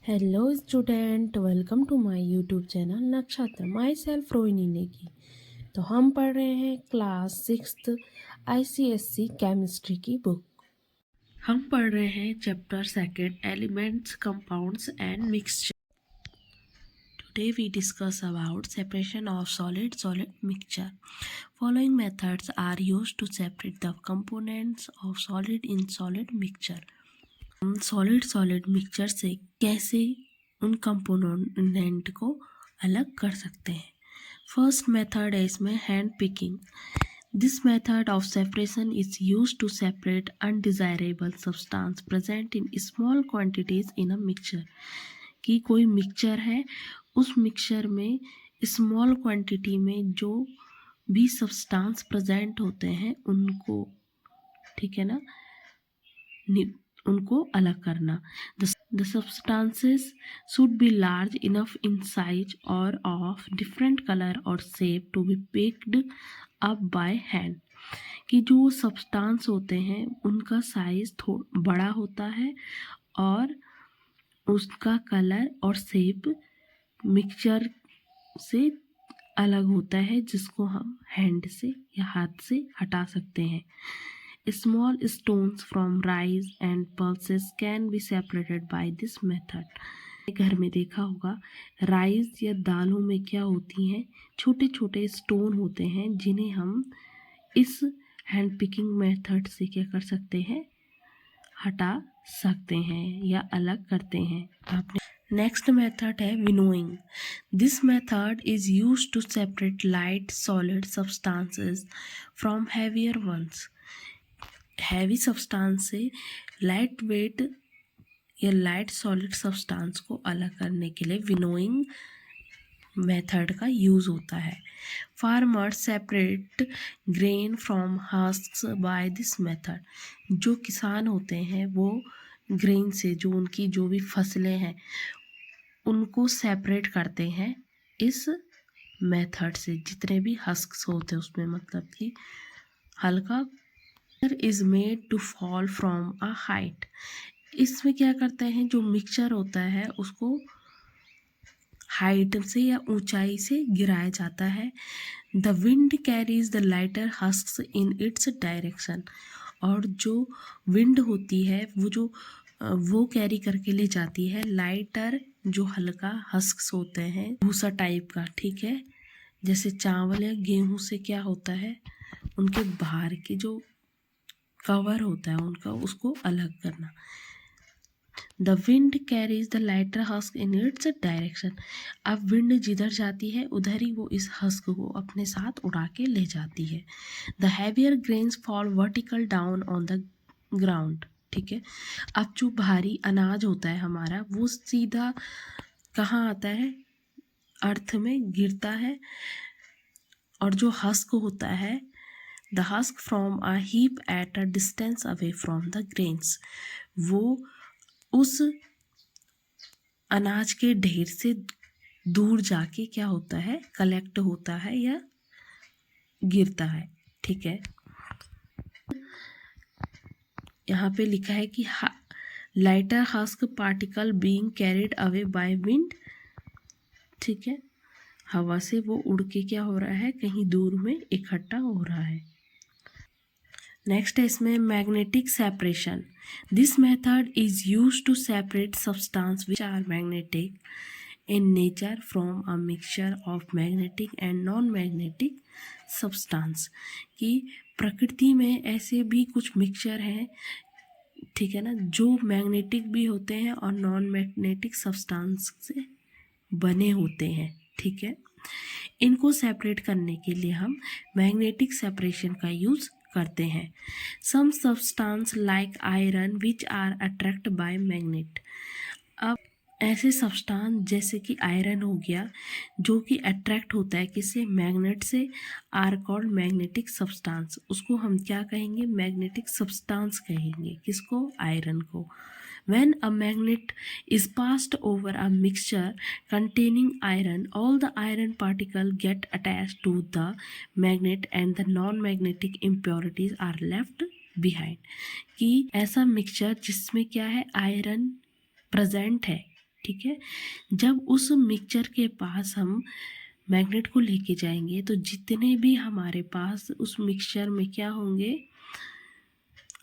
Hello student, welcome to my YouTube channel Nakshatra. Myself Rohini Negi. तो हम पढ़ रहे हैं क्लास 6 ICSE केमिस्ट्री की बुक। हम पढ़ रहे हैं chapter 2 elements, compounds and mixture. Today we discuss about separation of solid mixture. Following methods are used to separate the components of solid in solid mixture. हम सॉलिड मिक्सचर से कैसे उन component को अलग कर सकते हैं। फर्स्ट मेथड है इसमें hand picking. This method of separation is use to separate undesirable substance present in small quantities in a mixture. कि कोई मिक्सचर है, उस मिक्सचर में स्मॉल क्वांटिटी में जो भी सब्सटेंस प्रेजेंट होते हैं उनको, ठीक है ना, उनको अलग करना। The substances should be large enough in size or of different color or shape to be picked up by hand. कि जो सब्सटेंस होते हैं उनका साइज बड़ा होता है और उसका कलर और शेप मिक्सचर से अलग होता है, जिसको हम हैंड से या हाथ से हटा सकते हैं। Small stones from rice and pulses can be separated by this method. घर में देखा होगा, राइस या दालों में क्या होती हैं, छोटे छोटे स्टोन होते हैं जिन्हें हम इस हैंड पिकिंग मेथड से क्या कर सकते हैं, हटा सकते हैं या अलग करते हैं। आपने नेक्स्ट मेथड है winnowing. This method is use to separate light solid substances from heavier ones. Heavy substance से लाइट वेट या लाइट सॉलिड सब्सटेंस को अलग करने के लिए विनोइंग मेथड का यूज़ होता है। Farmers separate grain from husks by this method. जो किसान होते हैं वो ग्रेन से, जो उनकी जो भी फसलें हैं उनको सेपरेट करते हैं इस मेथड से। जितने भी हस्क्स होते हैं उसमें मतलब कि हल्का is made to fall from a height. इसमें क्या करते हैं, जो मिक्सचर होता है उसको हाइट से या ऊंचाई से गिराया जाता है। The wind carries the lighter husks in its direction. और जो विंड होती है वो कैरी करके ले जाती है लाइटर, जो हल्का हस्क्स होते हैं भूसा टाइप का, ठीक है। जैसे चावल या गेहूं से क्या होता है, उनके बाहर के जो कवर होता है उनका, उसको अलग करना। The wind carries the lighter husk in its direction. अब विंड जिधर जाती है उधर ही वो इस हस्क को अपने साथ उड़ा के ले जाती है। The heavier grains fall vertical down on the ground, ठीक है। अब जो भारी अनाज होता है हमारा, वो सीधा कहाँ आता है, अर्थ में गिरता है। और जो हस्क होता है, the husk from a heap at a distance away from the grains, वो उस अनाज के ढेर से दूर जाके क्या होता है, कलेक्ट होता है या गिरता है, ठीक है। यहाँ पे लिखा है कि lighter husk particle being carried away by wind, ठीक है। हवा से वो उड़ के क्या हो रहा है, कहीं दूर में इकट्ठा हो रहा है। नेक्स्ट है इसमें magnetic separation. This method is use to separate substance which are magnetic in nature from a mixture of magnetic and non magnetic substance. कि प्रकृति में ऐसे भी कुछ मिक्सचर हैं, ठीक है ना, जो मैग्नेटिक भी होते हैं और नॉन मैग्नेटिक सब्सटेंस से बने होते हैं, ठीक है। इनको सेपरेट करने के लिए हम मैग्नेटिक सेपरेशन का यूज़ करते हैं। Some substance like iron which are attract by magnet. अब ऐसे सब्सटेंस जैसे कि आयरन हो गया, जो कि अट्रैक्ट होता है किससे, मैग्नेट से, आर कॉल्ड मैग्नेटिक सब्सटेंस। उसको हम क्या कहेंगे, मैग्नेटिक सब्सटेंस कहेंगे। किसको, आयरन को। When a magnet is passed over a mixture containing iron, all the iron particles get attached to the magnet and the non-magnetic impurities are left behind. कि ऐसा mixture जिसमें क्या है, आयरन प्रेजेंट है, ठीक है। जब उस मिक्सचर के पास हम मैग्नेट को लेके जाएंगे तो जितने भी हमारे पास उस मिक्सचर में क्या होंगे,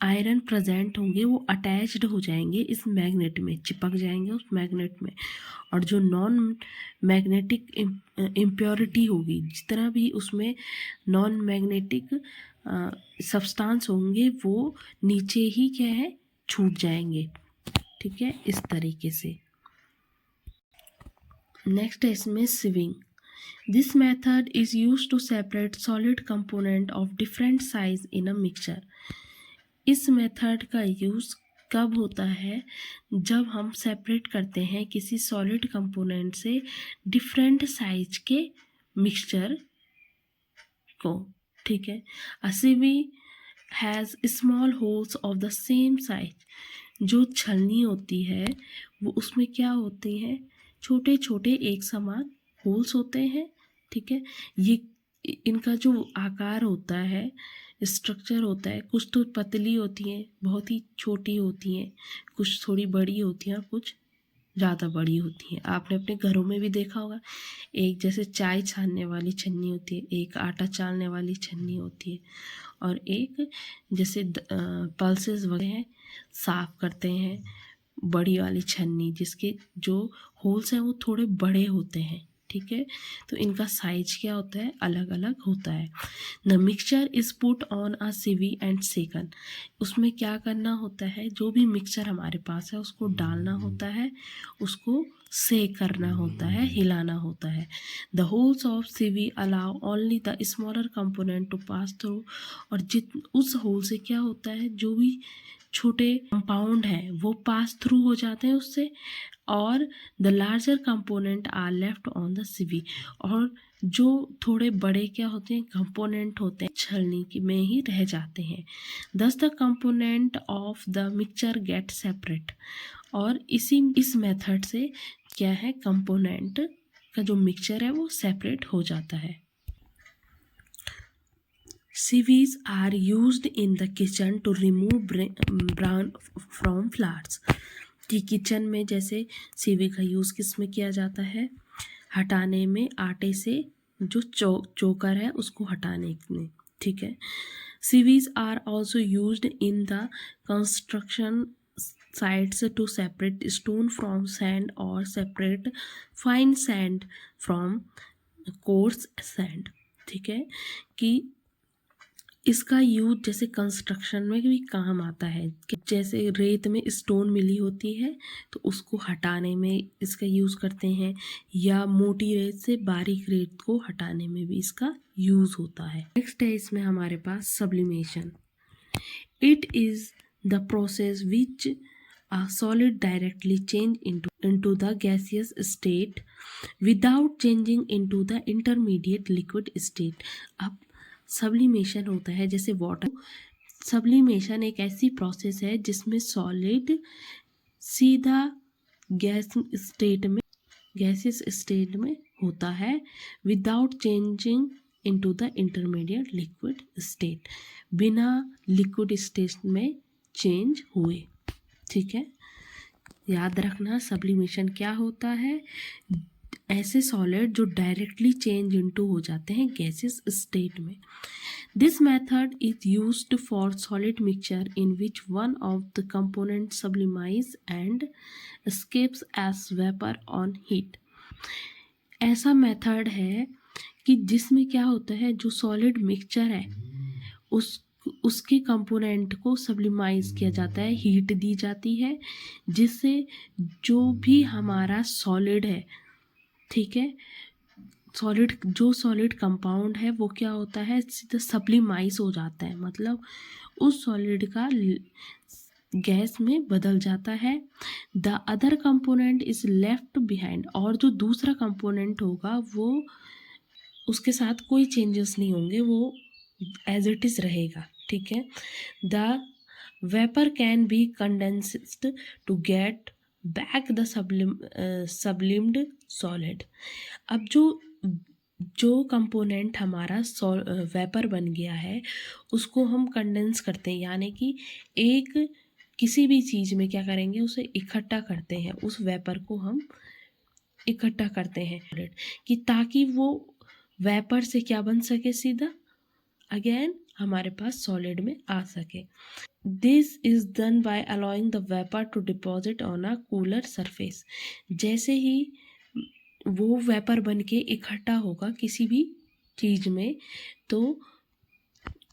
आयरन प्रेजेंट होंगे, वो अटैच्ड हो जाएंगे इस मैग्नेट में, चिपक जाएंगे उस मैग्नेट में। और जो नॉन मैग्नेटिक इम्प्योरिटी होगी, जितना भी उसमें नॉन मैग्नेटिक सब्सटेंस होंगे वो नीचे ही क्या है, छूट जाएंगे। ठीक है, इस तरीके से। नेक्स्ट है इसमें sieving. This method is use to separate solid component of different size in a mixture. इस मेथड का यूज़ कब होता है, जब हम सेपरेट करते हैं किसी सॉलिड कंपोनेंट से डिफरेंट साइज के मिक्सचर को। ठीक है। A sieve has small holes of the same size. जो छलनी होती है वो उसमें क्या होती हैं, छोटे छोटे एक समान होल्स होते हैं। ठीक है। ये इनका जो आकार होता है, स्ट्रक्चर होता है, कुछ तो पतली होती हैं, बहुत ही छोटी होती हैं, कुछ थोड़ी बड़ी होती हैं, कुछ ज़्यादा बड़ी होती हैं। आपने अपने घरों में भी देखा होगा, एक जैसे चाय छानने वाली छन्नी होती है, एक आटा चालने वाली छन्नी होती है, और एक जैसे पल्सेस वगैरह साफ़ करते हैं, बड़ी वाली छन्नी, जिसके जो होल्स हैं वो थोड़े बड़े होते हैं। ठीक है। तो इनका साइज क्या होता है, अलग अलग होता है। The mixture is put on a sieve and shaken. उसमें क्या करना होता है, जो भी मिक्सचर हमारे पास है उसको डालना होता है, उसको सेक करना होता है, हिलाना होता है। The holes of sieve allow only the smaller component to pass through. और उस होल से क्या होता है, जो भी छोटे कंपाउंड हैं वो पास थ्रू हो जाते हैं उससे, और the larger component are left on the sieve. और जो थोड़े बड़े क्या होते हैं, कंपोनेंट होते हैं, छलनी की में ही रह जाते हैं। दस the component of the mixture gate separate. और इस मेथड से क्या है, कंपोनेंट का जो मिक्सचर है वो सेपरेट हो जाता है। Sieves are used in the kitchen to remove bran from flours। कि किचन में जैसे सीवी का यूज़ किस में किया जाता है, हटाने में, आटे से जो चोकर है उसको हटाने में। ठीक है। Sieves are also used in the construction sites to separate stone from sand or separate fine sand from coarse sand। ठीक है, कि इसका यूज जैसे कंस्ट्रक्शन में भी काम आता है, कि जैसे रेत में स्टोन मिली होती है तो उसको हटाने में इसका यूज़ करते हैं, या मोटी रेत से बारीक रेत को हटाने में भी इसका यूज़ होता है। नेक्स्ट है इसमें हमारे पास sublimation. It is the process which a solid directly change into the gaseous state without changing into the intermediate liquid state। अब सब्लिमेशन होता है जैसे वाटर। सब्लिमेशन एक ऐसी प्रोसेस है जिसमें सॉलिड सीधा गैसियस स्टेट में होता है, without changing into the intermediate liquid state, बिना लिक्विड स्टेट में चेंज हुए। ठीक है, याद रखना सब्लिमेशन क्या होता है, ऐसे सॉलिड जो डायरेक्टली चेंज इनटू हो जाते हैं गैसेस स्टेट में। This method is used for solid mixture in which one of the component sublimise and escapes as vapour on heat. ऐसा मेथड है कि जिसमें क्या होता है, जो सॉलिड मिक्सचर है उसके कंपोनेंट को सब्लिमाइज किया जाता है, हीट दी जाती है, जिससे जो भी हमारा सॉलिड है, ठीक है, सॉलिड कंपाउंड है वो क्या होता है, सीधा सब्लिमाइज हो जाता है, मतलब उस सॉलिड का गैस में बदल जाता है। The other component is left behind. और जो दूसरा कंपोनेंट होगा वो उसके साथ कोई चेंजेस नहीं होंगे, वो एज इट इज़ रहेगा। ठीक है। The vapour can be condensed to get back the sublimed solid. अब जो कंपोनेंट हमारा वेपर बन गया है उसको हम कंडेंस करते हैं, यानी कि एक किसी भी चीज़ में क्या करेंगे, उसे इकट्ठा करते हैं, उस वेपर को हम इकट्ठा करते हैं कि ताकि वो वेपर से क्या बन सके, सीधा अगेन हमारे पास सॉलिड में आ सके। This is done by allowing the vapour to deposit on a cooler surface. जैसे ही वो वेपर बन के इकट्ठा होगा किसी भी चीज़ में, तो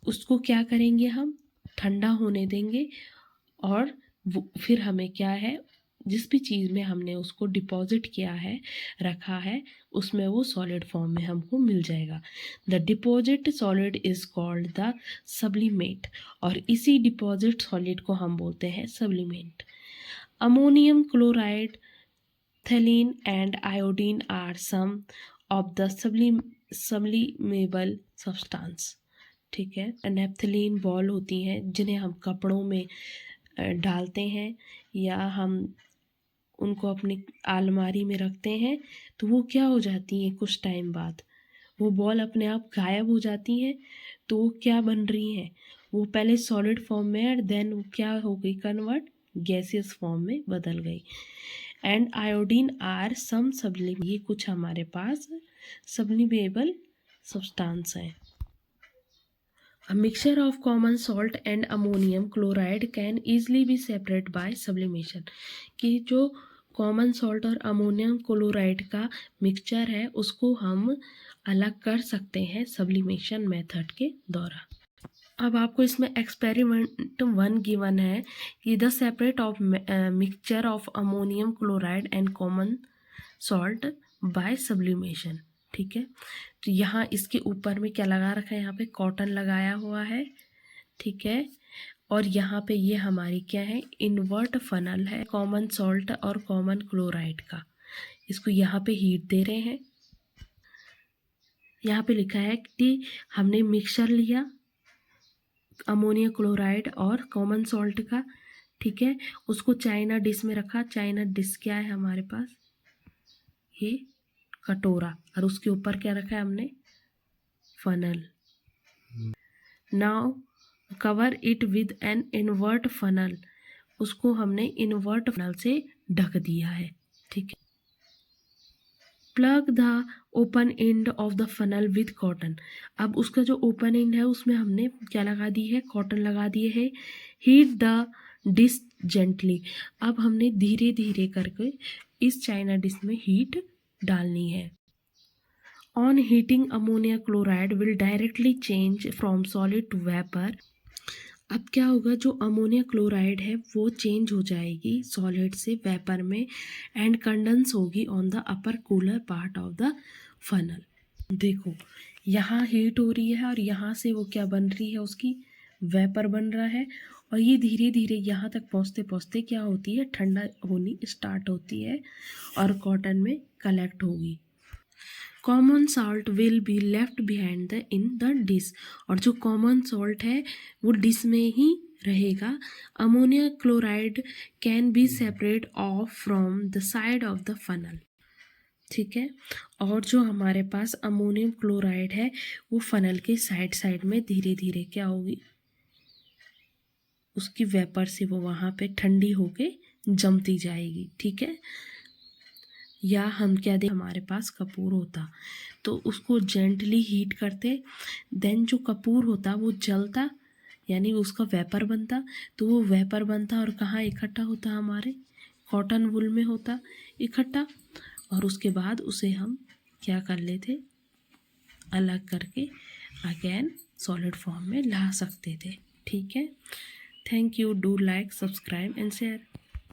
उसको क्या करेंगे, हम ठंडा होने देंगे, और फिर हमें क्या है, जिस भी चीज़ में हमने उसको डिपॉजिट किया है, रखा है, उसमें वो सॉलिड फॉर्म में हमको मिल जाएगा। The deposit solid is called the sublimate, और इसी डिपॉजिट सॉलिड को हम बोलते हैं सब्लिमेंट। अमोनियम क्लोराइड, थैलीन and iodine are some of the sublimable substance. ठीक है, नेप्थलीन बॉल होती हैं जिन्हें हम कपड़ों में डालते हैं, या हम उनको अपनी अलमारी में रखते हैं, तो वो क्या हो जाती हैं, कुछ टाइम बाद वो बॉल अपने आप गायब हो जाती हैं। तो वो क्या बन रही हैं, वो पहले सॉलिड फॉर्म में है, देन वो क्या हो गई, कन्वर्ट गैसियस फॉर्म में बदल गई। एंड आयोडीन आर सम सब्लिम, ये कुछ हमारे पास सब्लिमेबल सब्सटेंस हैं। A mixture of common salt and ammonium chloride can easily be separated by sublimation। कि जो कॉमन सॉल्ट और अमोनियम क्लोराइड का मिक्सचर है उसको हम अलग कर सकते हैं सब्लिमेशन मेथड के द्वारा। अब आपको इसमें एक्सपेरिमेंट 1 गिवन है कि the separate of mixture of ammonium chloride and common salt by sublimation. ठीक है, तो यहाँ इसके ऊपर में क्या लगा रखा है, यहाँ पे कॉटन लगाया हुआ है। ठीक है, और यहाँ पे ये हमारी क्या है, इन्वर्ट फनल है कॉमन सॉल्ट और कॉमन क्लोराइड का। इसको यहाँ पे हीट दे रहे हैं। यहाँ पे लिखा है कि हमने मिक्सचर लिया अमोनिया क्लोराइड और कॉमन सॉल्ट का। ठीक है, उसको चाइना डिश में रखा। चाइना डिश क्या है हमारे पास, ये कटोरा, और उसके ऊपर क्या रखा है हमने, funnel. Now cover it with an invert funnel, उसको हमने इन्वर्ट फनल से ढक दिया है। ठीक है, plug the open end of the funnel with cotton. अब उसका जो ओपन एंड है उसमें हमने क्या लगा दी है, कॉटन लगा दिए है। हीट द डिश जेंटली, अब हमने धीरे धीरे करके इस चाइना डिश में हीट डालनी है। On heating ammonia chloride will directly change from solid to vapour. अब क्या होगा, जो अमोनिया क्लोराइड है वो चेंज हो जाएगी सॉलिड से वेपर में, एंड कंडेंस होगी on the upper cooler part of the funnel. देखो यहाँ हीट हो रही है और यहाँ से वो क्या बन रही है, उसकी वेपर बन रहा है, और ये धीरे धीरे यहाँ तक पहुँचते पहुँचते क्या होती है, ठंडा होनी स्टार्ट होती है और कॉटन में कलेक्ट होगी। Common salt will be left behind the in the dish, और जो कॉमन सॉल्ट है वो डिश में ही रहेगा। Ammonia chloride can be separate of from the side of the funnel. ठीक है, और जो हमारे पास अमोनियम क्लोराइड है वो फनल के साइड साइड में धीरे धीरे क्या होगी, उसकी वेपर से वो वहाँ पे ठंडी होके जमती जाएगी। ठीक है, या हम क्या दे, हमारे पास कपूर होता तो उसको जेंटली हीट करते, देन जो कपूर होता वो जलता, यानी उसका वेपर बनता। तो वो वेपर बनता और कहाँ इकट्ठा होता, हमारे कॉटन वुल में होता इकट्ठा, और उसके बाद उसे हम क्या कर लेते, अलग करके अगेन सॉलिड फॉर्म में ला सकते थे। ठीक है, thank you, do like, subscribe and share.